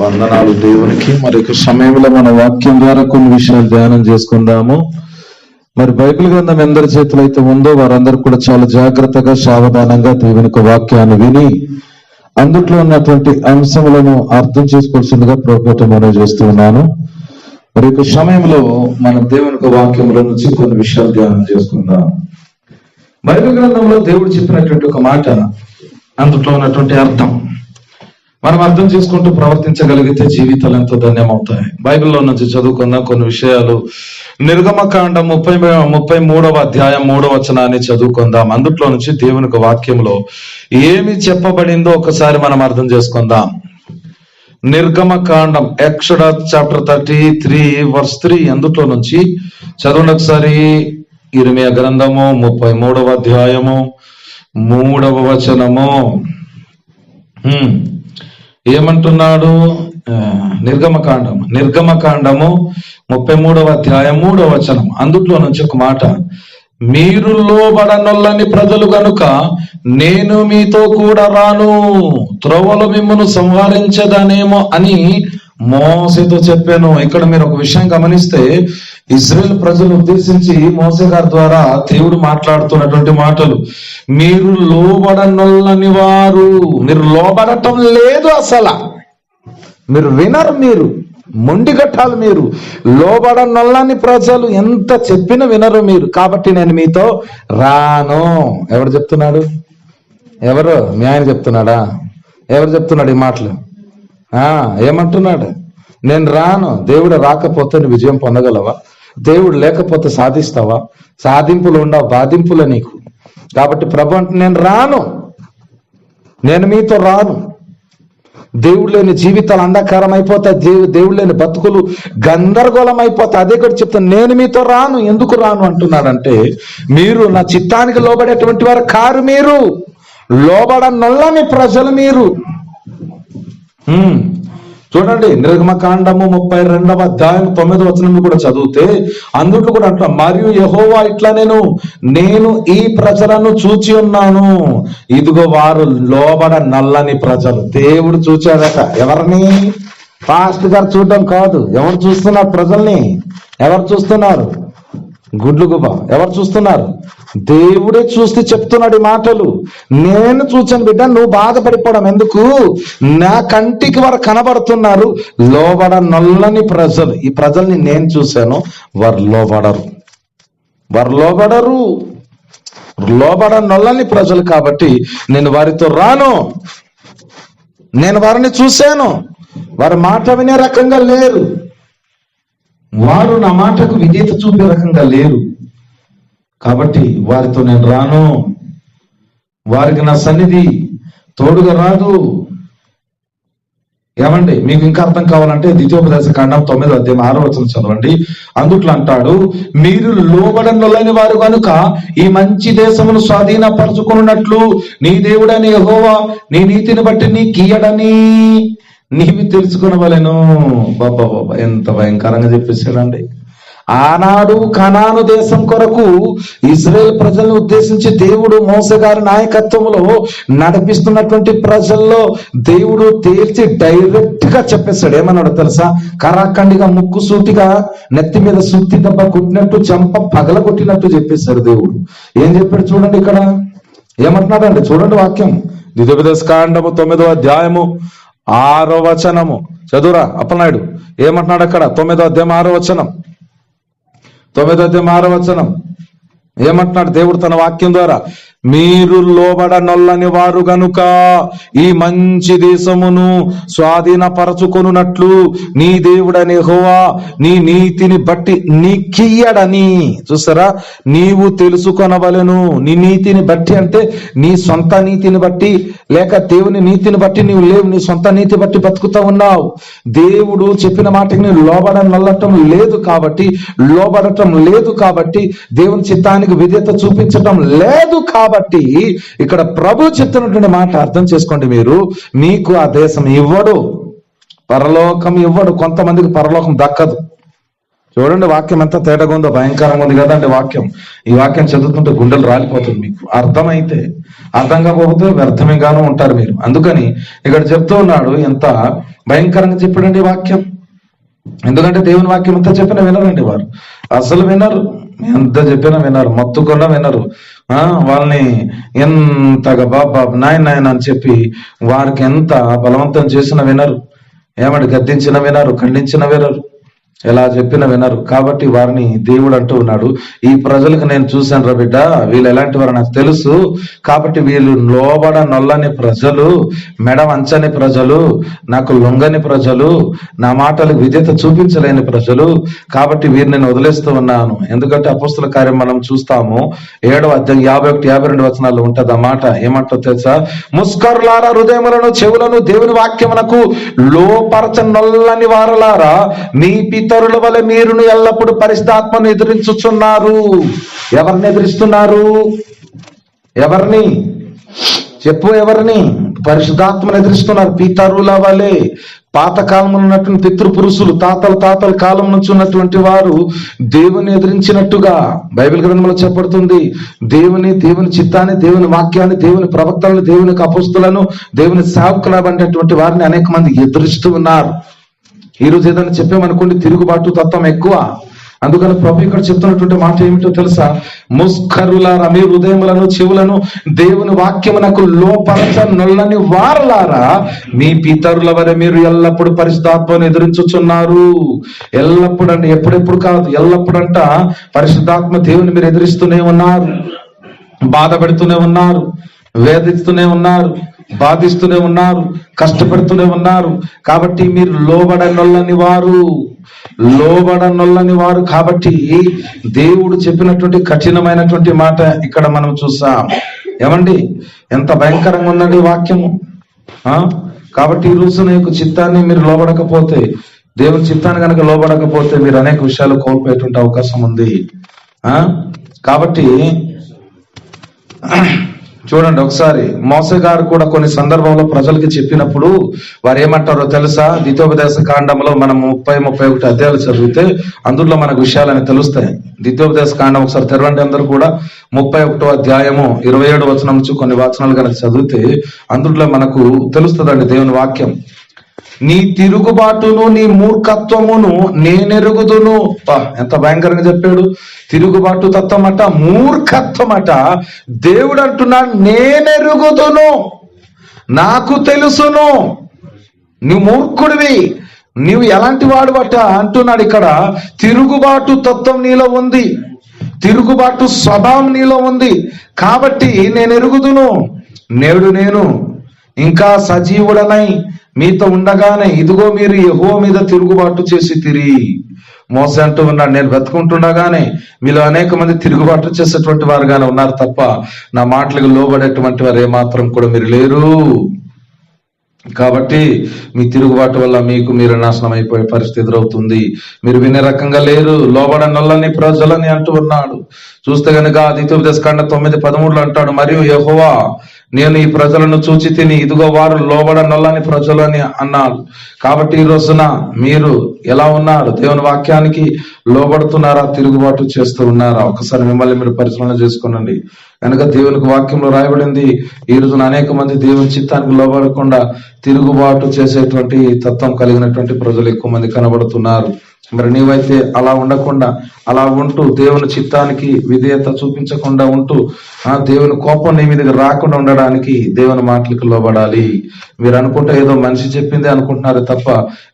వందనాలు దేవునికి. మరి సమయంలో మన వాక్యం ద్వారా కొన్ని విషయాలు ధ్యానం చేసుకుందాము. మరి బైబిల్ గ్రంథం ఎందరి చేతులు అయితే ఉందో వారందరూ కూడా చాలా జాగ్రత్తగా సావధానంగా దేవుని వాక్యాన్ని విని అందుట్లో ఉన్నటువంటి అంశములను అర్థం చేసుకోవాల్సిందిగా ప్రభుత్వం మనం చేస్తూ ఉన్నాను. మరి సమయంలో మనం దేవుని వాక్యంలో నుంచి కొన్ని విషయాలు ధ్యానం చేసుకుందాం. బైబిల్ గ్రంథంలో దేవుడు చెప్పినటువంటి ఒక మాట, అందులో ఉన్నటువంటి అర్థం మనం అర్థం చేసుకుంటూ ప్రవర్తించగలిగితే జీవితాలు ఎంతో ధన్యమవుతాయి. బైబిల్లో నుంచి చదువుకుందాం కొన్ని విషయాలు. నిర్గమకాండం 33వ అధ్యాయం 3వ వచనాన్ని చదువుకుందాం. అందుట్లో నుంచి దేవుని వాక్యంలో ఏమి చెప్పబడిందో ఒకసారి మనం అర్థం చేసుకుందాం. నిర్గమకాండం ఎక్సోడస్ చాప్టర్ 33 verse 3 అందుట్లో నుంచి చదవండి ఒకసారి. ఇర్మియా గ్రంథము 33వ అధ్యాయము 3వ వచనము ఏమంటున్నాడు? నిర్గమకాండము 33వ అధ్యాయం 3వ వచనం అందుట్లో నుంచి ఒక మాట, మీరు లోబడనొల్లని ప్రజలు గనుక నేను మీతో కూడా రాను, త్రోవలో మిమ్మల్ని సంహరించదనేమో అని మోసేతో చెప్పాను. ఇక్కడ మీరు ఒక విషయం గమనిస్తే, ఇజ్రాయెల్ ప్రజలు ఉద్దేశించి మోసే గారి ద్వారా దేవుడు మాట్లాడుతున్నటువంటి మాటలు. మీరు లోబడనొల్లని వారు, మీరు లోబడటం లేదు, అసలు మీరు వినరు, మీరు మొండిగట్టాలు, మీరు లోబడనొల్లని ప్రజలు, ఎంత చెప్పినా వినరు మీరు, కాబట్టి నేను మీతో రాను. ఎవరు చెప్తున్నాడు? ఎవరు? మీ ఆయన చెప్తున్నాడా? ఎవరు చెప్తున్నాడు ఈ మాటలు? ఏమంటున్నాడు? నేను రాను. దేవుడు రాకపోతే నువ్వు విజయం పొందగలవా? దేవుడు లేకపోతే సాధిస్తావా? సాధింపులు ఉండవు, బాధింపులే నీకు. కాబట్టి ప్రభు అంటే నేను రాను, నేను మీతో రాను. దేవుడు లేని జీవితాలు అంధకారం అయిపోతాయి, దేవుడు లేని బతుకులు గందరగోళం అయిపోతాయి. అదే కూడా చెప్తాను, నేను మీతో రాను. ఎందుకు రాను అంటున్నాడంటే, మీరు నా చిత్తానికి లోబడేటువంటి వారు కారు, మీరు లోబడనొల్లని ప్రజలు మీరు. చూడండి, నిర్గమకాండము 32వ అధ్యాయం 9వ వచనం కూడా చదివితే అందుట్లో కూడా అంటున్నా, మరియు యెహోవా ఇట్లా నేను ఈ ప్రజలను చూచి ఉన్నాను, ఇదిగో వారు లోబడనొల్లని ప్రజలు. దేవుడు చూచాడట. ఎవరిని? పాస్టర్ గారు చూడడం కాదు. ఎవరు చూస్తున్నారు ప్రజల్ని? ఎవరు చూస్తున్నారు? గుడ్లు గుబ ఎవరు చూస్తున్నారు? దేవుడే చూస్తే చెప్తున్నాడు ఈ మాటలు. నేను చూచాను బిడ్డ, నువ్వు బాధపడిపోవడం ఎందుకు? నా కంటికి వారు కనబడుతున్నారు, లోబడనొల్లని ప్రజలు. ఈ ప్రజల్ని నేను చూశాను, వారు లోబడనొల్లని ప్రజలు. కాబట్టి నేను వారితో రాను. నేను వారిని చూశాను, వారి మాట వినే రకంగా లేరు, వారు నా మాటకు విధేయత చూపే రకంగా లేరు. కాబట్టి వారితో నేను రాను, వారికి నా సన్నిధి తోడుగా రాదు. ఏమండి, మీకు ఇంకా అర్థం కావాలంటే ద్వితీయోపదేశకాండం 9వ అధ్యాయం 6వ వచనం చదవండి. అందుట్లో అంటాడు, మీరు లోబడనొల్లని వారు కనుక ఈ మంచి దేశమును స్వాధీనపరచుకున్నట్లు నీ దేవుడైన యెహోవా నీ నీతిని బట్టి నీకియ్యడని నీవి తెలుసుకునవలెను. బాబా ఎంత భయంకరంగా చెప్పేశాడండి. ఆనాడు కనాను దేశం కొరకు ఇజ్రాయెల్ ప్రజలను ఉద్దేశించి దేవుడు మోసే గారి నాయకత్వంలో నడిపిస్తున్నటువంటి ప్రజల్లో దేవుడు తేల్చి డైరెక్ట్ గా చెప్పేశాడు. ఏమన్నాడు తెలుసా? కరాఖండిగా ముక్కు సూటిగా నెత్తి మీద సుత్తి దెబ్బ కొట్టినట్టు, చెంప పగల కొట్టినట్టు చెప్పేశాడు దేవుడు. ఏం చెప్పాడు చూడండి ఇక్కడ. ఏమంటున్నాడండి చూడండి వాక్యం. ద్వితీయోపదేశకాండము 9వ అధ్యాయము 6వ వచనము చదువురా అప్పలనాయుడు. ఏమంటున్నాడు అక్కడ? 9వ అధ్యాయం 6వ వచనం. 9వ అధ్యాయం 6వ వచనం ఏమంటున్నాడు దేవుడు తన వాక్యం ద్వారా? మీరు లోబడనొల్లని వారు గనుక ఈ మంచి దేశమును స్వాధీనపరచుకొనున్నట్లు నీ దేవుడని యెహోవా నీ నీతిని బట్టి నీకియ్యడని. చూసారా? నీవు తెలుసుకొనవలెను. నీ నీతిని బట్టి అంటే నీ సొంత నీతిని బట్టి, లేక దేవుని నీతిని బట్టి నీవు లేవు, నీ సొంత నీతి బట్టి బతుకుతా ఉన్నావు. దేవుడు చెప్పిన మాటకి నీవు లోబడటం లేదు కాబట్టి దేవుని చిత్తానికి విధేయత చూపించటం లేదు కాబట్టి ఇక్కడ ప్రభు చెప్తున్నటువంటి మాట అర్థం చేసుకోండి. మీరు మీకు ఆ దేశం ఇవ్వడు, పరలోకం ఇవ్వడు. కొంతమందికి పరలోకం దక్కదు. చూడండి వాక్యం ఎంత తేటగా ఉందో, భయంకరంగా ఉంది కదండి వాక్యం. ఈ వాక్యం చదువుతుంటే గుండెలు రాలిపోతుంది. మీకు అర్థమైతే, అర్థం కాకపోతే వ్యర్థమేగాను ఉంటారు మీరు. అందుకని ఇక్కడ చెప్తూ ఉన్నాడు, ఎంత భయంకరంగా చెప్పాడండి వాక్యం. ఎందుకంటే దేవుని వాక్యం ఎంత చెప్పినా వినరండి వారు, అసలు వినరు. ఎంత చెప్పినా వినరు, మొత్తుకున్నా వినరు. వాళ్ళని ఎంతగా బాబా నాయన అని చెప్పి వారికి ఎంత బలవంతం చేసినా వినరు. ఏమంటే గద్దించిన వినరు, ఖండించిన వినరు, ఎలా చెప్పిన వినరు. కాబట్టి వారిని దేవుడు అంటూ ఉన్నాడు, ఈ ప్రజలకు నేను చూశాను రా బిడ్డ, వీళ్ళు ఎలాంటి వారు నాకు తెలుసు. కాబట్టి వీళ్ళు లోబడ నొల్లని ప్రజలు, మెడ వంచని ప్రజలు, నాకు లొంగని ప్రజలు, నా మాటలకు విధేయత చూపించలేని ప్రజలు. కాబట్టి వీరిని నేను వదిలేస్తూ ఉన్నాను. ఎందుకంటే అపోస్తుల కార్యం మనం చూస్తాము, 7వ అధ్యాయం 51, 52 వచనాల్లో ఉంటది ఆ మాట. ఏమంటో తెలుసా? ముస్కరులారా, హృదయములను చెవులను దేవుని వాక్యమునకు లోపరచ నొల్లని వారలారా, మీ పితరుల వలె మీరును ఎల్లప్పుడు పరిశుద్ధాత్మను ఎదిరించుచున్నారు. ఎవరిని ఎదిరిస్తున్నారు? ఎవరిని చెప్పు? ఎవరిని? పరిశుద్ధాత్మను ఎదిరిస్తున్నారు. పితరుల వలె, పాతకాలంలో ఉన్నటువంటి పితృపురుషులు, తాతల కాలం నుంచి ఉన్నటువంటి వారు దేవుని ఎదిరించినట్టుగా బైబిల్ గ్రంథంలో చెప్పబడుతుంది. దేవుని చిత్తాన్ని, దేవుని వాక్యాన్ని, దేవుని ప్రవక్తలను, దేవుని అపోస్తులను, దేవుని సేవకులు అనేటువంటి వారిని అనేక మంది ఎదిరిస్తూ ఉన్నారు. ఈ రోజు ఏదైనా చెప్పామనుకోండి, తిరుగుబాటు తత్వం ఎక్కువ. అందుకని ప్రభు ఇక్కడ చెప్తున్నటువంటి మాట ఏమిటో తెలుసా? ముస్కరులారా, మీ హృదయములను చెవులను దేవుని వాక్యమునకు లోపరచ నొల్లని వారలారా, మీ పితరుల వలె మీరు ఎల్లప్పుడు పరిశుద్ధాత్మను ఎదిరించుచున్నారు. ఎల్లప్పుడు అండి, ఎప్పుడెప్పుడు కాదు, ఎల్లప్పుడంట పరిశుద్ధాత్మ దేవుని మీరు ఎదిరిస్తూనే ఉన్నారు, బాధ పెడుతూనే ఉన్నారు, వేధిస్తూనే ఉన్నారు, బాధిస్తూనే ఉన్నారు, కష్టపెడుతూనే ఉన్నారు. కాబట్టి మీరు లోబడనొల్లని వారు. కాబట్టి దేవుడు చెప్పినటువంటి కఠినమైనటువంటి మాట ఇక్కడ మనం చూసాం. ఏమండి, ఎంత భయంకరంగా ఉందండి వాక్యము. కాబట్టి ఈ రోజు యొక్క చిత్తాన్ని మీరు లోబడకపోతే, దేవుని చిత్తాన్ని కనుక లోబడకపోతే మీరు అనేక విషయాలు కోల్పోయేటువంటి అవకాశం ఉంది. కాబట్టి చూడండి, ఒకసారి మోసే గారు కూడా కొన్ని సందర్భంలో ప్రజలకి చెప్పినప్పుడు వారు ఏమంటారో తెలుసా? ద్వితీయోపదేశ కాండంలో మనం 30-31 అధ్యాయాలు చదివితే అందులో మనకు విషయాలని తెలుస్తాయి. ద్వితీయోపదేశ కాండం ఒకసారి తెరవండి అందరూ కూడా. 31వ అధ్యాయము 27 వచనం నుంచి కొన్ని వచనాలు కనుక చదివితే అందులో మనకు తెలుస్తుందండి దేవుని వాక్యం. నీ తిరుగుబాటును, నీ మూర్ఖత్వమును నేనెరుగుదును. ఎంత భయంకరంగా చెప్పాడు! తిరుగుబాటు తత్వం అట, మూర్ఖత్వం అట. దేవుడు అంటున్నాడు, నేనెరుగుదును, నాకు తెలుసును. నువ్వు మూర్ఖుడివి, నువ్వు ఎలాంటి వాడు అట అంటున్నాడు ఇక్కడ. తిరుగుబాటు తత్వం నీలో ఉంది, తిరుగుబాటు స్వభావం నీలో ఉంది. కాబట్టి నేను ఎరుగుదును. నేడు నేను ఇంకా సజీవుడనై మీతో ఉండగానే ఇదిగో మీరు యెహోవా మీద తిరుగుబాటు చేసి తిరిగి. మోసే అంటూ ఉన్నాడు, నేను బ్రతుకుంటుండగానే మీలో అనేక మంది తిరుగుబాటు చేసేటువంటి వారుగానే ఉన్నారు తప్ప నా మాటలకు లోబడేటువంటి వారు ఏమాత్రం కూడా మీరు లేరు. కాబట్టి మీ తిరుగుబాటు వల్ల మీరు నాశనం అయిపోయే పరిస్థితి ఎదురవుతుంది. మీరు వినే రకంగా లేరు, లోబడనొల్లని ప్రజలని అంటూ ఉన్నాడు. చూస్తే కనుక ద్వితీయోపదేశ కాండం 9:13 అంటాడు, మరియు యెహోవా నేను ఈ ప్రజలను చూచి తిని ఇదిగో వారు లోబడనొల్లని ప్రజలు అని అన్నాడు. కాబట్టి ఈ రోజున మీరు ఎలా ఉన్నారు? దేవుని వాక్యానికి లోబడుతున్నారా, తిరుగుబాటు చేస్తూ ఉన్నారా? ఒకసారి మిమ్మల్ని మీరు పరిశీలన చేసుకోనండి. కనుక దేవునికి వాక్యంలో రాయబడింది, ఈ రోజున అనేక మంది దేవుని చిత్తానికి లోబడకుండా తిరుగుబాటు చేసేటువంటి తత్వం కలిగినటువంటి ప్రజలు ఎక్కువ మంది కనబడుతున్నారు. మరి నీవైతే అలా ఉండకుండా, అలా ఉంటూ దేవుని చిత్తానికి విధేయత చూపించకుండా ఉంటూ దేవుని కోపం నీ మీదకి రాకుండా ఉండడానికి దేవుని మాటలకు లోబడాలి. మీరు అనుకుంటే ఏదో మనిషి చెప్పింది అనుకుంటున్నారు తప్ప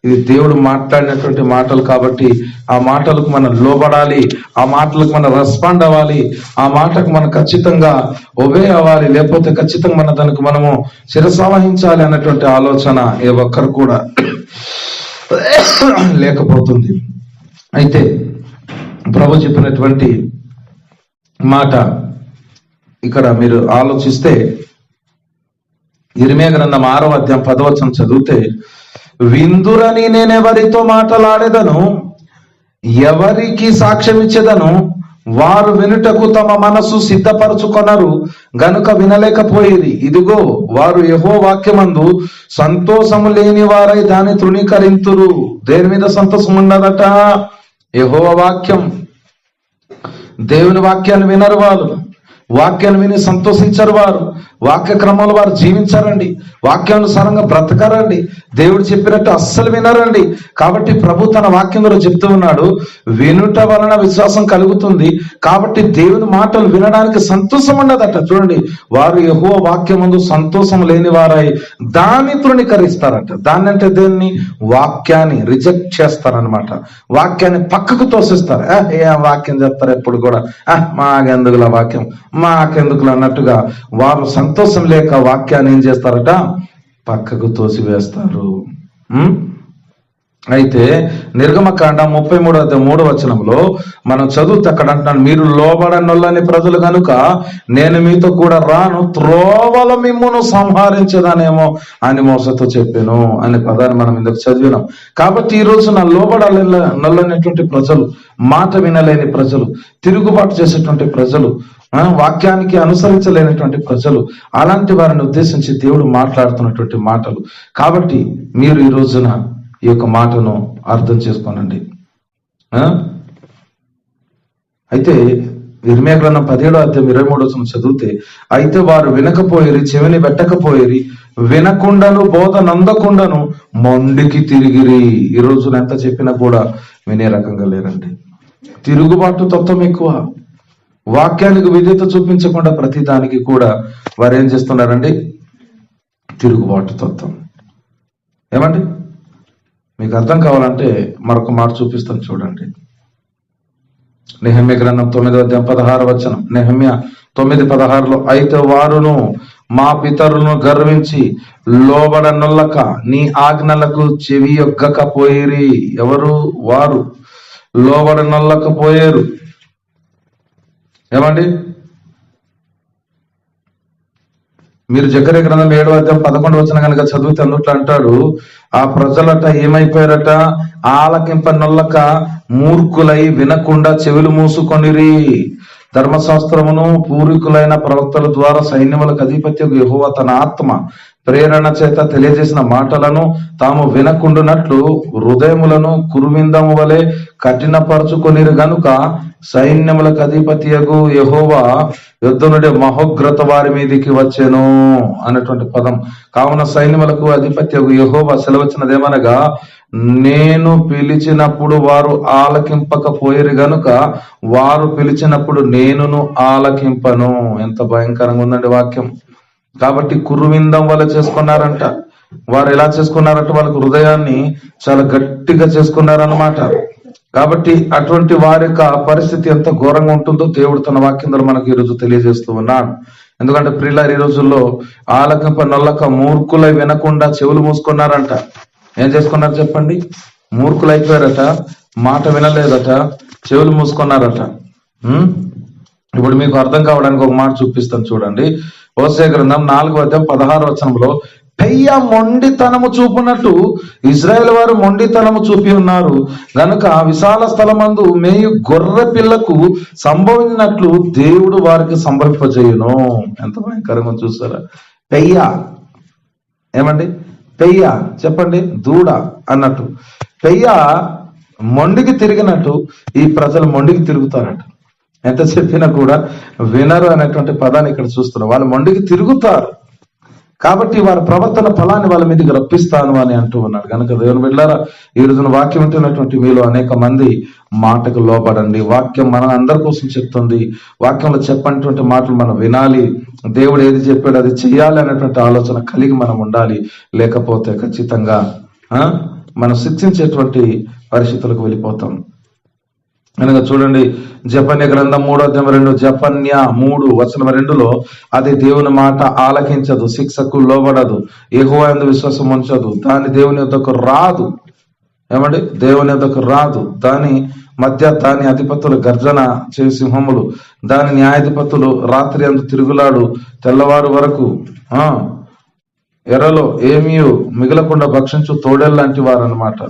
ఇది దేవుడు మాట్లాడినటువంటి మాటలు. కాబట్టి ఆ మాటలకు మనం లోబడాలి, ఆ మాటలకు మనం రెస్పాండ్ అవ్వాలి, ఆ మాటకు మనం ఖచ్చితంగా ఒబే అవ్వాలి. లేకపోతే ఖచ్చితంగా మన దానికి మనము శిరసావహించాలి అన్నటువంటి ఆలోచన ఏ ఒక్కరు కూడా లేకపోతుంది. అయితే ప్రభు చెప్పినటువంటి మాట ఇక్కడ మీరు ఆలోచిస్తే, ఇర్మియా గ్రంథం 6వ అధ్యాయం 10వ వచనం చదివితే, విందురని నేనెవరితో మాట్లాడేదను, ఎవరికి సాక్ష్యం ఇచ్చేదను, వారు వినుటకు తమ మనసు సిద్ధపరచుకొనరు గనుక వినలేకపోయేది. ఇదిగో వారు యెహోవా వాక్యమందు సంతోషము లేని వారై దాన్ని తృణీకరింతురు. దేని మీద సంతోషం ఉండదట? యెహోవా వాక్యం, దేవుని వాక్యాన్ని వినరు వాళ్ళు, వాక్యాన్ని విని సంతోషించరు వారు, వాక్య క్రమంలో వారు జీవించారండి, వాక్యానుసారంగా బ్రతకారండి, దేవుడు చెప్పినట్టు అస్సలు వినరండి. కాబట్టి ప్రభు తన వాక్యంలో చెప్తూ ఉన్నాడు, వినుట వలన విశ్వాసం కలుగుతుంది. కాబట్టి దేవుని మాటలు వినడానికి సంతోషం ఉండదట. చూడండి, వారు యెహోవా వాక్యం ముందు సంతోషం లేని వారై దాన్ని తృణీకరిస్తారట. దాన్ని అంటే దేన్ని? వాక్యాన్ని రిజెక్ట్ చేస్తారనమాట. వాక్యాన్ని పక్కకు తోసిస్తారు. ఏ వాక్యం చెప్తారు ఎప్పుడు కూడా, మాకెందుకుల వాక్యం, మాకెందుకులు అన్నట్టుగా వారు సంతోషం లేక వాక్యాన్ని ఏం చేస్తారట? పక్కకు తోసివేస్తారు. అయితే నిర్గమకాండ 33:3 మనం చదువుతూ అక్కడ అంటున్నాను, మీరు లోబడనొల్లని ప్రజలు కనుక నేను మీతో కూడా రాను, త్రోవల మిమ్మును సంహరించదానేమో అని మోసతో చెప్పాను అనే పదాన్ని మనం ఇందుకు చదివినాం. కాబట్టి ఈ రోజు నా నొల్లనేటువంటి ప్రజలు, మాట వినలేని ప్రజలు, తిరుగుబాటు చేసేటువంటి ప్రజలు, వాక్యానికి అనుసరించలేనటువంటి ప్రజలు, అలాంటి వారిని ఉద్దేశించి దేవుడు మాట్లాడుతున్నటువంటి మాటలు. కాబట్టి మీరు ఈ రోజున ఈ యొక్క మాటను అర్థం చేసుకోనండి. అయితే ఇర్మీయా గ్రంథం 17:23 చదివితే, అయితే వారు వినకపోయిరి, చెవిని పెట్టకపోయిరి, వినకుండాను బోధ నందకుండాను మొండికి తిరిగిరి. ఈ రోజున ఎంత చెప్పినా కూడా వినే రకంగా లేరండి. తిరుగుబాటు తత్వం ఎక్కువ. వాక్యానికి విధేయత చూపించకుండా ప్రతి దానికి కూడా వారు ఏం చేస్తున్నారండి? తిరుగుబాటు తత్వం. ఏమండి, మీకు అర్థం కావాలంటే మరొక మాట చూపిస్తాను చూడండి. నెహెమ్యా గ్రంథం 9:16 నెహెమ్యా 9:16 అయితే వారును మా పితరులను గర్వించి లోబడనొల్లక నీ ఆజ్ఞలకు చెవి యొగ్గకపోయిరి. ఎవరు? వారు లోబడనొల్లకపోయారు. ఏమండి, మీరు జకర్యా గ్రంథం 7:11 కనుక చదివితే అందుట్లో అంటాడు, ఆ ప్రజలట ఏమైపోయారట? ఆలకింపనొల్లక మూర్ఖులై వినకుండా చెవులు మూసుకొనిరి. ధర్మశాస్త్రమును పూర్వీకులైన ప్రవక్తల ద్వారా సైన్యములకు అధిపత్యకు యెహోవా తన ఆత్మ ప్రేరణ చేత తెలియజేసిన మాటలను తాము వినకుండునట్లు హృదయములను కురువిందము వలె కఠినపరచుకొనిరు గనుక సైన్యములకు అధిపతియగు యెహోవా యుద్ధ నుండి మహోగ్రత వారి మీదికి వచ్చెను అన్నటువంటి పదం. కావున సైన్యములకు అధిపతియగు యెహోవా సెలవచ్చినదేమనగా, నేను పిలిచినప్పుడు వారు ఆలకింపకపోయిరు గనుక వారు పిలిచినప్పుడు నేనును ఆలకింపను. ఎంత భయంకరంగా ఉందండి వాక్యం. కాబట్టి కురువిందం వల్ల చేసుకున్నారంట. వారు ఎలా చేసుకున్నారంటే వాళ్ళకు హృదయాన్ని చాలా గట్టిగా చేసుకున్నారన్నమాట. కాబట్టి అటువంటి వారి యొక్క పరిస్థితి ఎంత ఘోరంగా ఉంటుందో దేవుడు తన వాక్యం ద్వారా మనకు ఈరోజు తెలియజేస్తూ ఉన్నాడు. ఎందుకంటే ప్రియులారు, ఈ రోజుల్లో ఆలకింప నొల్లక మూర్ఖులై వినకుండా చెవులు మూసుకున్నారంట. ఏం చేసుకున్నారు చెప్పండి? మూర్ఖులు అయిపోయారట, మాట వినలేదట, చెవులు మూసుకున్నారట. ఇప్పుడు మీకు అర్థం కావడానికి ఒక మాట చూపిస్తాను చూడండి. హోసేయ గ్రంథం 4:16 పెయ్య మొండితనము చూపునట్టు ఇజ్రాయేల్ వారు మొండితనము చూపి ఉన్నారు గనుక విశాల స్థలమందు మేయు గొర్రె పిల్లకు సంభవించినట్లు దేవుడు వారికి సంభవింపజేయును. ఎంత భయంకరంగా చూస్తారా? పెయ్య ఏమండి? పెయ్య చెప్పండి, దూడ అన్నట్టు. పెయ్య మొండికి తిరిగినట్టు ఈ ప్రజలు మొండికి తిరుగుతారట. ఎంత చెప్పినా కూడా వినరు అనేటువంటి పదాన్ని ఇక్కడ చూస్తున్నారు. వాళ్ళు మొండికి తిరుగుతారు. కాబట్టి వారి ప్రవర్తన ఫలాన్ని వాళ్ళ మీదకి రప్పిస్తాను అని అంటూ ఉన్నాడు. కనుక దేవుని బిడ్డలారా, ఈ రోజున వాక్యం వింటున్నటువంటి మీలో అనేక మంది మాటకు లోబడండి. వాక్యం మన అందరి కోసం చెప్తుంది. వాక్యంలో చెప్పినటువంటి మాటలు మనం వినాలి. దేవుడు ఏది చెప్పాడు అది చెయ్యాలి అనేటువంటి ఆలోచన కలిగి మనం ఉండాలి. లేకపోతే ఖచ్చితంగా మనం శిక్షించేటువంటి పరిస్థితులకు వెళ్ళిపోతాం. కనుక చూడండి, జపన్య గ్రంథం 3:2 జపన్య 3:2 అది దేవుని మాట ఆలకించదు, శిక్షకు లోబడదు, యెహోవా యందు విశ్వాసం ఉంచదు, దాని దేవుని యొద్దకు రాదు. ఏమండి? దేవుని యొద్దకు రాదు. దాని మధ్య దాని అధిపతులు గర్జన చేసి సింహములు, దాని న్యాయాధిపతులు రాత్రి అందు తిరుగులాడు తెల్లవారు వరకు ఎర్రలో ఏమీ మిగలకుండా భక్షించు తోడేళ్ళంటి వారు అన్నమాట.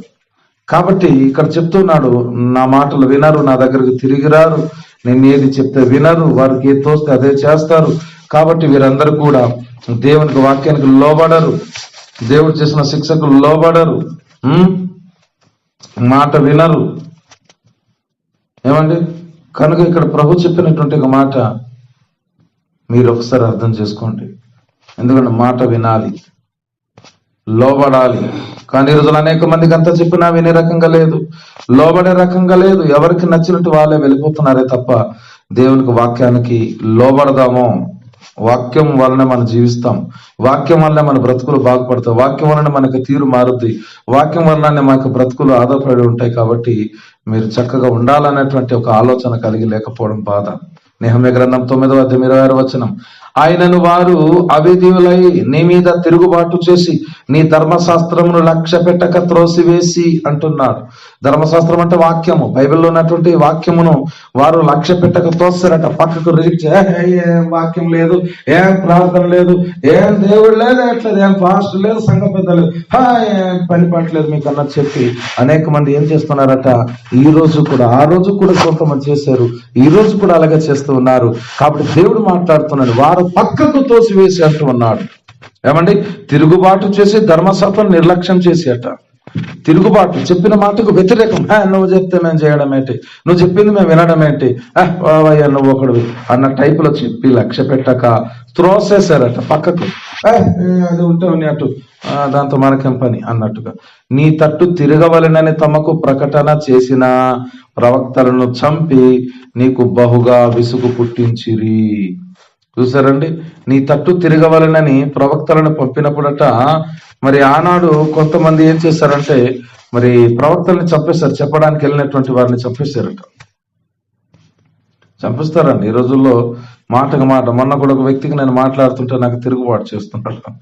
కాబట్టి ఇక్కడ చెప్తున్నాడు, నా మాటలు వినరు, నా దగ్గరకు తిరిగి రారు, నేను ఏది చెప్తే వినరు, వారికి ఏది తోస్తే అదే చేస్తారు. కాబట్టి వీరందరూ కూడా దేవునికి వాక్యానికి లోబడరు, దేవుడు చేసిన శిక్షకు లోబడరు, మాట వినరు. ఏమండి? కనుక ఇక్కడ ప్రభు చెప్పినటువంటి ఒక మాట మీరు ఒకసారి అర్థం చేసుకోండి. ఎందుకంటే మాట వినాలి, లోబడాలి. కానీ ఈ రోజులు అనేక మందికి అంతా చెప్పినా వినే రకంగా లేదు, లోబడే రకంగా లేదు. ఎవరికి నచ్చినట్టు వాళ్ళే వెళ్ళిపోతున్నారే తప్ప దేవునికి వాక్యానికి లోబడదామో. వాక్యం వలన మనం జీవిస్తాం, వాక్యం వలన మన బ్రతుకులు బాగుపడతాయి, వాక్యం వలన మనకి తీరు మారుద్ది, వాక్యం వలన మనకు బ్రతుకులు ఆధారపడి ఉంటాయి. కాబట్టి మీరు చక్కగా ఉండాలనేటువంటి ఒక ఆలోచన కలిగి లేకపోవడం బాధ. నెహెమ్యా గ్రంథం 9:26 ఆయనను వారు అవిధేయులై నీ మీద తిరుగుబాటు చేసి నీ ధర్మశాస్త్రమును లక్ష్య పెట్టక త్రోసివేసి అంటున్నాడు. ధర్మశాస్త్రం అంటే వాక్యము, బైబిల్లో ఉన్నటువంటి వాక్యమును వారు లక్ష్య పెట్టక తోస్తారట, పక్కకు రిజెక్ట్. ఏం వాక్యం లేదు, ఏం ప్రార్థన లేదు, ఏం దేవుడు లేదు, ఎట్లేదు, ఏం ఫాస్ట్ లేదు, సంఘ పెద్దలేదు, ఏం పని పట్టలేదు మీకు అన్నది చెప్పి అనేక మంది ఏం చేస్తున్నారట. ఈ రోజు కూడా, ఆ రోజు కూడా కొంతమంది చేశారు, ఈ రోజు కూడా అలాగే చేస్తారు ఉన్నారు. కాబట్టి దేవుడు మాట్లాడుతున్నాడు, వారు పక్కకు తోసివేసి అంటూ ఉన్నాడు. ఏమండి? తిరుగుబాటు చేసి ధర్మశాస్త్రం నిర్లక్ష్యం చేసి అట. తిరుగుబాటు, చెప్పిన మాటకు వ్యతిరేకం. నువ్వు చెప్తే మేము చేయడం ఏంటి, నువ్వు చెప్పింది మేము వినడం ఏంటి, నువ్వు ఒకడు అన్న టైపులో చెప్పి లక్ష్య పెట్టక త్రోసేశారట పక్కకు. అది ఉంటే ఉన్నట్టు, దాంతో మనకేం పని అన్నట్టుగా. నీ తట్టు తిరగవలెనని తమకు ప్రకటన చేసిన ప్రవక్తలను చంపి నీకు బహుగా విసుగు పుట్టించిరి. చూసారండి? నీ తట్టు తిరగవలెనని ప్రవక్తలను పంపినప్పుడట, మరి ఆనాడు కొంతమంది ఏం చేశారంటే మరి ప్రవక్తల్ని చంపేశారు, చెప్పడానికి వెళ్ళినటువంటి వారిని చంపేశారట. చంపిస్తారండి ఈ రోజుల్లో, మాటకు మాట. మొన్న కూడా ఒక వ్యక్తికి నేను మాట్లాడుతుంటే నాకు తిరుగుబాటు చేస్తున్నాడు.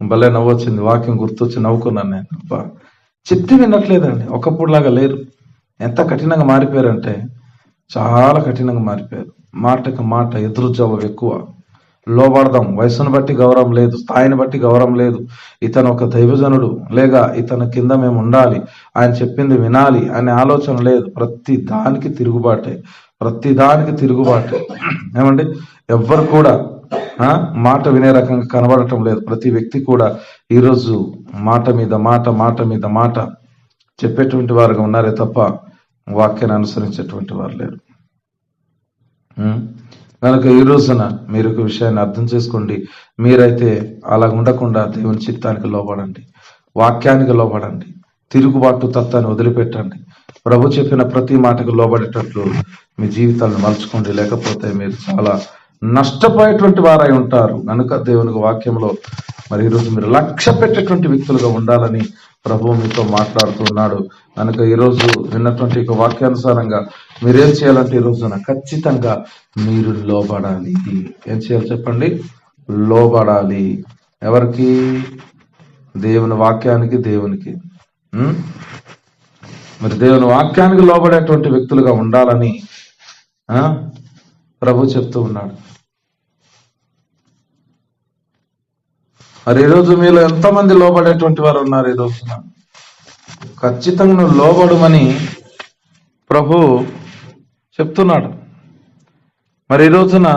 భలే నవ్వు వచ్చింది, వాక్యం గుర్తొచ్చి నవ్వుకున్నాను నేను. చెప్తే వినట్లేదండి, ఒకప్పుడులాగా లేరు. ఎంత కఠినంగా మారిపోయారంటే చాలా కఠినంగా మారిపోయారు. మాటకు మాట, ఎదురు జవాబు ఎక్కువ. లోబడదాం, వయసును బట్టి గౌరవం లేదు, స్థాయిని బట్టి గౌరవం లేదు. ఇతను ఒక దైవజనుడు, లేక ఇతను కింద మేము ఉండాలి, ఆయన చెప్పింది వినాలి అనే ఆలోచన లేదు. ప్రతి దానికి తిరుగుబాటే, ప్రతి దానికి తిరుగుబాటే. ఏమండి? ఎవ్వరు కూడా మాట వినే రకంగా కనబడటం లేదు. ప్రతి వ్యక్తి కూడా ఈరోజు మాట మీద మాట, మాట మీద మాట చెప్పేటువంటి వారుగా ఉన్నారే తప్ప వాక్యాన్ని అనుసరించేటువంటి వారు లేరు. కనుక ఈ రోజున మీరు ఒక విషయాన్ని అర్థం చేసుకోండి. మీరైతే అలా ఉండకుండా దేవుని చిత్తానికి లోబడండి, వాక్యానికి లోబడండి, తిరుగుబాటు తత్వాన్ని వదిలిపెట్టండి. ప్రభు చెప్పిన ప్రతి మాటకు లోబడేటట్లు మీ జీవితాలను మలుచుకోండి. లేకపోతే మీరు చాలా నష్టపోయేటువంటి వారై ఉంటారు. కనుక దేవునికి వాక్యంలో మరి ఈరోజు మీరు లక్ష్య పెట్టేటువంటి వ్యక్తులుగా ఉండాలని ప్రభువు మీతో మాట్లాడుతున్నాడు. కనుక ఈరోజు విన్నటువంటి ఒక వాక్యానుసారంగా మీరేం చేయాలంటే ఈ రోజున ఖచ్చితంగా మీరు లోబడాలి. ఏం చేయాలి చెప్పండి? లోబడాలి. ఎవరికి? దేవుని వాక్యానికి, దేవునికి. మరి దేవుని వాక్యానికి లోబడేటువంటి వ్యక్తులుగా ఉండాలని ప్రభు చెప్తూ ఉన్నాడు. మరి ఈరోజు మీలో ఎంతమంది లోబడేటువంటి వారు ఉన్నారు? ఈ రోజున ఖచ్చితంగా నువ్వు లోబడమని ప్రభు చెప్తున్నాడు. మరి ఈ రోజున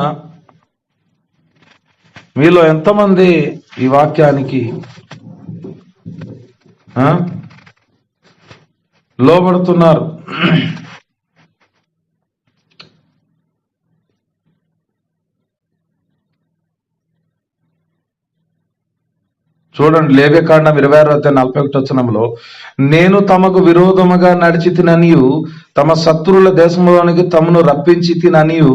మీలో ఎంతమంది ఈ వాక్యానికి లోబడుతున్నారు? చూడండి, లేవ్యకాండం 26:41 నేను తమకు విరోధముగా నడిచి తిననియు తమ శత్రువుల దేశంలోనికి తమను రప్పించి తిననియు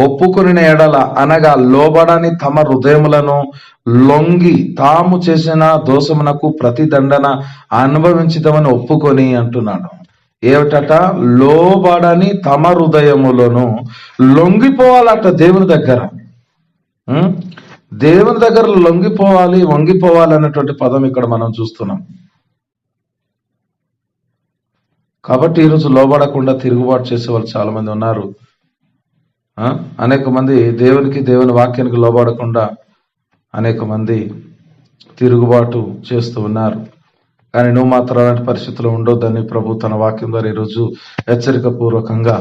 ఒప్పుకొనిన ఎడల, అనగా లోబడని తమ హృదయములను లొంగి తాము చేసిన దోషమునకు ప్రతిదండన అనుభవించుదామని ఒప్పుకొని అంటున్నాడు. ఏమిటట? లోబడని తమ హృదయములను లొంగిపోవాలట దేవుని దగ్గర. దేవుని దగ్గర లొంగిపోవాలి, వంగిపోవాలి అన్నటువంటి పదం ఇక్కడ మనం చూస్తున్నాం. కాబట్టి ఈరోజు లోబడకుండా తిరుగుబాటు చేసే వాళ్ళు చాలా మంది ఉన్నారు. అనేక మంది దేవునికి, దేవుని వాక్యానికి లోబడకుండా అనేక మంది తిరుగుబాటు చేస్తూ ఉన్నారు. కానీ నువ్వు మాత్రం అలాంటి పరిస్థితుల్లో ఉండొద్దని ప్రభు తన వాక్యం ద్వారా ఈరోజు హెచ్చరిక పూర్వకంగా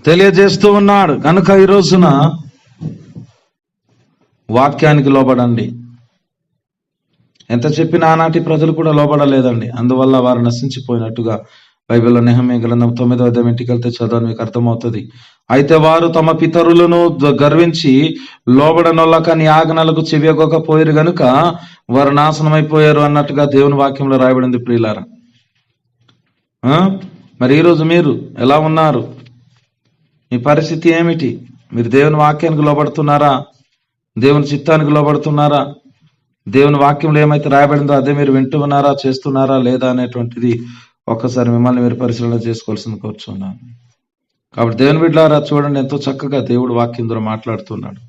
తెలియజేస్తూ ఉన్నాడు. కనుక ఈ రోజున వాక్యానికి లోబడండి. ఎంత చెప్పినా ఆనాటి ప్రజలు కూడా లోబడలేదండి. అందువల్ల వారు నశించిపోయినట్టుగా బైబిల్లో నెహెమ్యా గ్రంథం 9వ అధ్యాయం ఇంటికి వెళ్తే చదవని మీకు అర్థమవుతుంది. అయితే వారు తమ పితరులను గర్వించి లోబడనొల్లక నీ ఆజ్ఞలకు చెవియకపోయారు గనుక వారు నాశనమైపోయారు అన్నట్టుగా దేవుని వాక్యంలో రాయబడింది ప్రియులారా. మరి ఈరోజు మీరు ఎలా ఉన్నారు? మీ పరిస్థితి ఏమిటి? మీరు దేవుని వాక్యానికి లోబడుతున్నారా? దేవుని చిత్తానికి లోబడుతున్నారా? దేవుని వాక్యంలో ఏమైతే రాయబడిందో అదే మీరు వింటూ ఉన్నారా, చేస్తున్నారా లేదా అనేటువంటిది ఒక్కసారి మిమ్మల్ని మీరు పరిశీలన చేసుకోవాల్సింది కోరుచున్నాను. కాబట్టి దేవుని బిడ్డలారా చూడండి, ఎంతో చక్కగా దేవుడు వాక్యం ద్వారా మాట్లాడుతున్నాడు.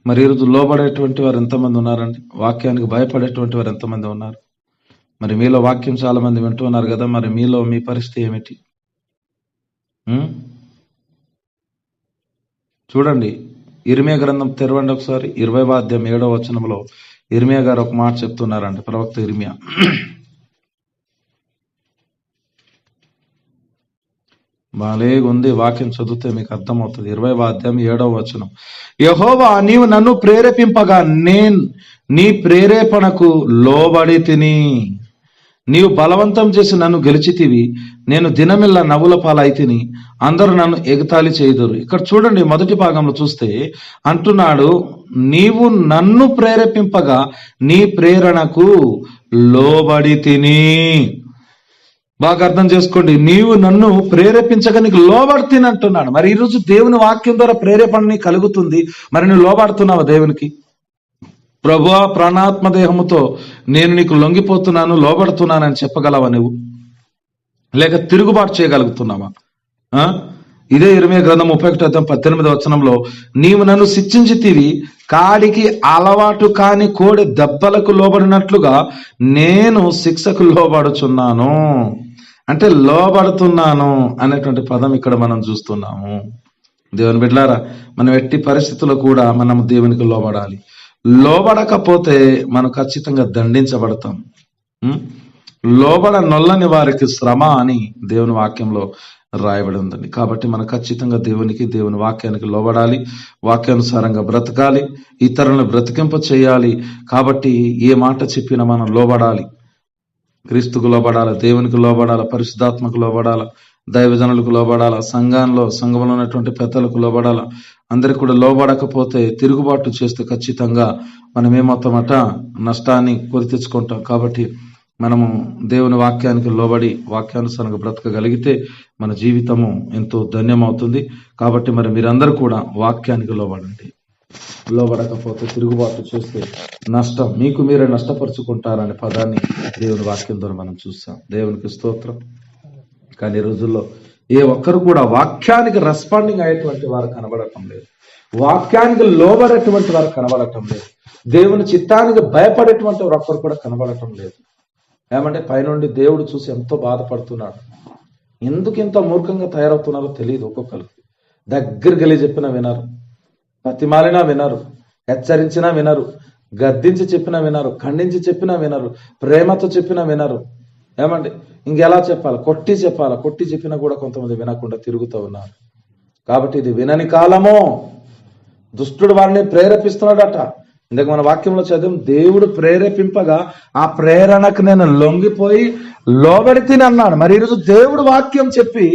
మరి ఈరోజు లోబడేటువంటి వారు ఎంతమంది ఉన్నారండి? వాక్యానికి భయపడేటువంటి వారు ఎంతమంది ఉన్నారు? మరి మీలో వాక్యం చాలా మంది వింటూ ఉన్నారు కదా, మరి మీలో మీ పరిస్థితి ఏమిటి? చూడండి, ఇర్మియా గ్రంథం తెరవండి ఒకసారి. 20వ అధ్యాయం 7వ వచనంలో ఇర్మియా గారు ఒక మాట చెప్తున్నారండి. ప్రవక్త ఇర్మియా బాలేగుంది, వాక్యం చదివితే మీకు అర్థమవుతుంది. 20వ అధ్యాయం 7వ వచనం. యెహోవా, నీవు నన్ను ప్రేరేపింపగా నేను నీ ప్రేరేపణకు లోబడి తిని. నీవు బలవంతం చేసి నన్ను గెలిచితివి. నేను దినమిల్లా నవ్వుల పాలైతిని, అందరూ నన్ను ఎగతాళి చేయుదురు. ఇక్కడ చూడండి, మొదటి భాగంలో చూస్తే అంటున్నాడు, నీవు నన్ను ప్రేరేపింపగా నీ ప్రేరణకు లోబడి తిని. బాగా అర్థం చేసుకోండి, నీవు నన్ను ప్రేరేపించగా నీకు లోబడితిని అంటున్నాడు. మరి ఈరోజు దేవుని వాక్యం ద్వారా ప్రేరేపణ కలుగుతుంది. మరి నువ్వు లోబడుతున్నావా దేవునికి? ప్రభువా, ప్రాణాత్మ దేహముతో నేను నీకు లొంగిపోతున్నాను, లోబడుతున్నానని చెప్పగలవా నువ్వు? లేక తిరుగుబాటు చేయగలుగుతున్నావా? ఇదే ఇర్మియా గ్రంథం 31వ అధ్యాయం 18వ వచనంలో, నీవు నన్ను శిక్షించితివి, కాడికి అలవాటు కాని కోడి దెబ్బలకు లోబడినట్లుగా నేను శిక్షకు లోబడుచున్నాను. అంటే లోబడుతున్నాను అనేటువంటి పదం ఇక్కడ మనం చూస్తున్నాము. దేవుని బిడ్డలారా, మనం ఎట్టి పరిస్థితుల్లో కూడా మనం దేవునికి లోబడాలి. లోబడకపోతే మనం ఖచ్చితంగా దండించబడతాం. లోబడ నొల్లని వారికి శ్రమ అని దేవుని వాక్యంలో రాయబడి ఉందండి. కాబట్టి మనం ఖచ్చితంగా దేవునికి, దేవుని వాక్యానికి లోబడాలి, వాక్యానుసారంగా బ్రతకాలి, ఇతరులను బ్రతికింప చేయాలి. కాబట్టి ఏ మాట చెప్పినా మనం లోబడాలి. క్రీస్తుకు లోబడాలి, దేవునికి లోబడాలి, పరిశుద్ధాత్మకు లోబడాలి, దైవజనులకు లోబడాల, సంఘంలో ఉన్నటువంటి పెద్దలకు లోబడాల. అందరికి కూడా లోబడకపోతే, తిరుగుబాటు చేస్తే ఖచ్చితంగా మనం ఏమవుతామట? నష్టాన్ని కొని తెచ్చుకుంటాం. కాబట్టి మనము దేవుని వాక్యానికి లోబడి వాక్యానుసారంగా బ్రతకగలిగితే మన జీవితము ఎంతో ధన్యమవుతుంది. కాబట్టి మరి మీరందరూ కూడా వాక్యానికి లోబడండి. లోబడకపోతే, తిరుగుబాటు చేస్తే నష్టం, మీకు మీరే నష్టపరుచుకుంటారనే పదాన్ని దేవుని వాక్యం ద్వారా మనం చూస్తాం. దేవునికి స్తోత్రం. కానీ ఈ రోజుల్లో ఏ ఒక్కరు కూడా వాక్యానికి రెస్పాండింగ్ అయ్యేటువంటి వారు కనబడటం లేదు. వాక్యానికి లోబడేటువంటి వారు కనబడటం లేదు. దేవుని చిత్తానికి భయపడేటువంటి వారు ఒక్కరు కూడా కనబడటం లేదు. ఏమంటే పైనుండి దేవుడు చూసి ఎంతో బాధపడుతున్నాడు. ఎందుకు ఇంత మూర్ఖంగా తయారవుతున్నారో తెలియదు. ఒక్కొక్కరు దగ్గరికి వెళ్ళి చెప్పినా వినరు, బతిమాలినా వినరు, హెచ్చరించినా వినరు, గద్దించి చెప్పినా వినరు, ఖండించి చెప్పినా వినరు, ప్రేమతో చెప్పినా వినరు. ఏమండి ఇంకెలా చెప్పాలి? కొట్టి చెప్పాలా? కొట్టి చెప్పినా కూడా కొంతమంది వినకుండా తిరుగుతూ ఉన్నారు. కాబట్టి ఇది వినని కాలము. దుష్టుడు వారిని ప్రేరేపిస్తున్నాడట. ఇందాక మన వాక్యంలో చదివాం, దేవుడు ప్రేరేపింపగా ఆ ప్రేరణకు నేను లొంగిపోయి లోబడితేనే అన్నాడు. మరి ఈరోజు దేవుడు వాక్యం చెప్పి,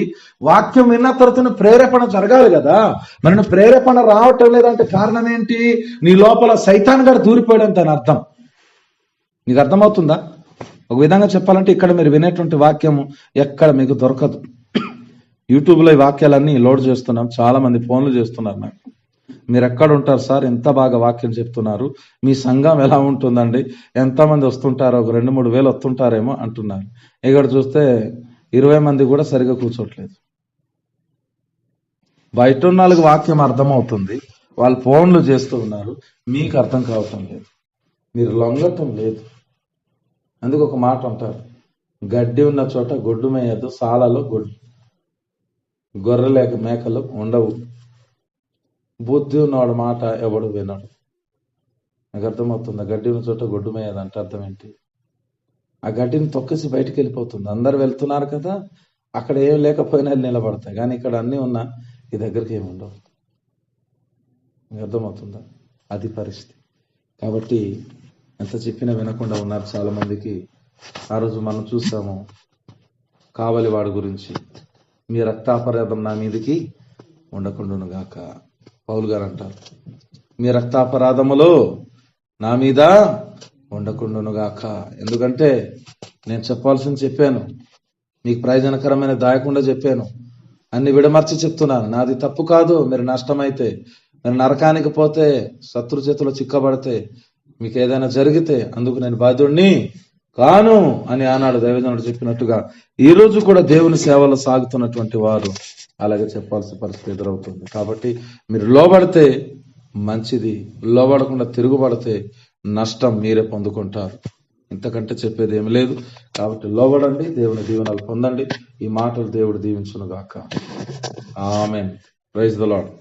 వాక్యం విన్న తర్వాత ప్రేరేపణ జరగాలి కదా. మరి నువ్వు ప్రేరేపణ రావటం లేదంటే కారణం ఏంటి? నీ లోపల సైతాన్ గారు దూరిపోయాడంత అని అర్థం. నీకు అర్థమవుతుందా? ఒక విధంగా చెప్పాలంటే ఇక్కడ మీరు వినేటువంటి వాక్యము ఎక్కడ మీకు దొరకదు. యూట్యూబ్లో ఈ వాక్యాలన్నీ లోడ్ చేస్తున్నాం. చాలా మంది ఫోన్లు చేస్తున్నారు నాకు, మీరు ఎక్కడ ఉంటారు సార్, ఎంత బాగా వాక్యం చెప్తున్నారు, మీ సంఘం ఎలా ఉంటుందండి, ఎంతమంది వస్తుంటారో, ఒక 2-3 వేలు వస్తుంటారేమో అంటున్నారు. ఇక్కడ చూస్తే 20 మంది కూడా సరిగా కూర్చోట్లేదు. బయట ఉన్న వాళ్ళకి వాక్యం అర్థమవుతుంది, వాళ్ళు ఫోన్లు చేస్తూ ఉన్నారు, మీకు అర్థం కావటం లేదు, మీరు లొంగటం లేదు. అందుకు ఒక మాట అంటారు, గడ్డి ఉన్న చోట గొడ్డు మేయద్దు, సాలలో గొర్రె లేక మేకలు ఉండవు. బుద్ధి ఉన్నవాడు మాట ఎవడు వినడు. నాకు అర్థమవుతుంది. గడ్డి ఉన్న చోట గొడ్డు మేయదంటే అర్థం ఏంటి? ఆ గడ్డిని తొక్కేసి బయటికి వెళ్ళిపోతుంది. అందరు వెళ్తున్నారు కదా, అక్కడ ఏం లేకపోయినా నిలబడతాయి. కానీ ఇక్కడ అన్నీ ఉన్నా ఈ దగ్గరికి ఏమి ఉండవు. మీకు అర్థమవుతుందా? అది పరిస్థితి. కాబట్టి ఎంత చెప్పినా వినకుండా ఉన్నారు. చాలా మందికి ఆ రోజు మనం చూసాము కావలివాడి గురించి. మీ రక్తాపరాధం నా మీదకి ఉండకుండాను గాక. పౌలు గారు అంటారు, మీ రక్తాపరాధములు నా మీద ఉండకుండాను గాక. ఎందుకంటే నేను చెప్పాల్సింది చెప్పాను, మీకు ప్రయోజనకరమైన దాయకుండా చెప్పాను, అన్ని విడమర్చి చెప్తున్నాను. నాది తప్పు కాదు. మీరు నష్టమైతే, మీరు నరకానికి పోతే, శత్రు చేతిలో చిక్కబడితే, మీకు ఏదైనా జరిగితే అందుకు నేను బాధ్యుడిని కాను అని ఆనాడు దైవజనుడు చెప్పినట్టుగా ఈ రోజు కూడా దేవుని సేవలో సాగుతున్నటువంటి వారు అలాగే చెప్పాల్సిన పరిస్థితి ఎదురవుతుంది. కాబట్టి మీరు లోబడితే మంచిది, లోబడకుండా తిరుగుబడితే నష్టం మీరే పొందుకుంటారు. ఇంతకంటే చెప్పేది ఏమి లేదు. కాబట్టి లోబడండి, దేవుని దీవెనలు పొందండి. ఈ మాటలు దేవుడు దీవించును గాక. ఆమేన్. Praise the lord.